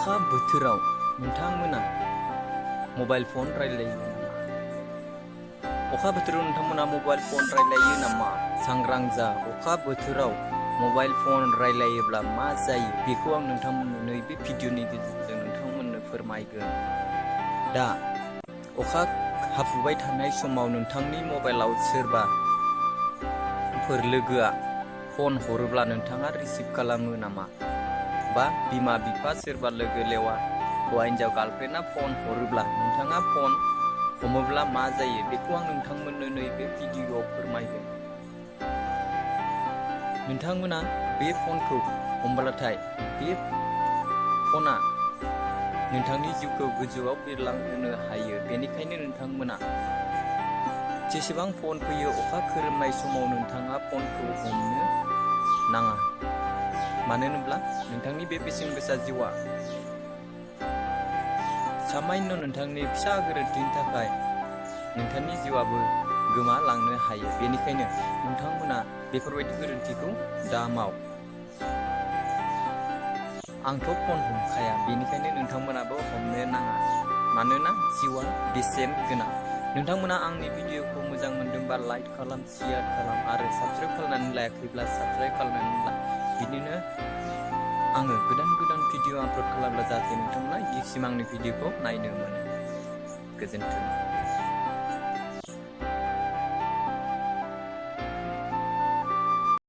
अखा बोथोराव नोंथांमोना मबाइल फन रायलायो नामा? अखा बोथोराव नोंथांमोना मबाइल फन रायलायो नामा? सांग्रां जा, अखा बोथोराव मबाइल फन रायलायोब्ला मा जायो बेखौ आं नोंथांमोननो नैबे भिडिअनि गेजेरजों नोंथांमोननो फोरमायगोन। दा अखा हाफुबाय थानाय समाव नोंथांनि मबाइलाव सोरबाफोर लोगोआ फन हरोब्ला नोंथाङा रिसिभ खालामो नामा? बा बिमा बिफा सोरबा लोगो लेवा हौवा हिन्जाव गार्लफ्रेन्डआ फन हरोब्ला नोंथाङा फन हमोब्ला मा जायो बेखौ आं नोंथांमोननो नैबे भिडिअआव फोरमायगोन। नोंथांमोना बे फनखौ हमब्लाथाय बे फना नोंथांनि जिउखौ गोजौआव बिरलांहोनो हायो। बेनिखायनो नोंथांमोना जेसेबां फन फैयो अखा खोरोमनाय समाव नोंथाङा फनखौ हमनो नाङा। मानो होनोब्ला नोंथांनि बे बेसेन गोसा जिउआ सामान्य नोंथांनि फिसा गोरोन्थिनि थाखाय नोंथांनि जिउआबो गोमालांनो हायो। बेनिखायनो नोंथांमोना बेफोरबायदि गोरोन्थिखौ दा माव। आंथ' फन हमखाया, बेनिखायनो नोंथांमोनाबो हमनो नाङा। मानोना जिउआ बेसेन गोनां। नोंथांमोना आंनि भिडिअखौ मोजां मोनदोंबा लाइक खालाम, शेयार खालाम आरो साबस्क्राइब खालामनानै लायाखैब्ला साबस्क्राइब खालामनानै ला। बिदिनो आङो गोदान भिडिअ आपल'ड खालामब्ला जाहाथे नोंथांमोना गिबिसिम आंनि भिडिअखौ नायनो मोनो। गोजोन्थों।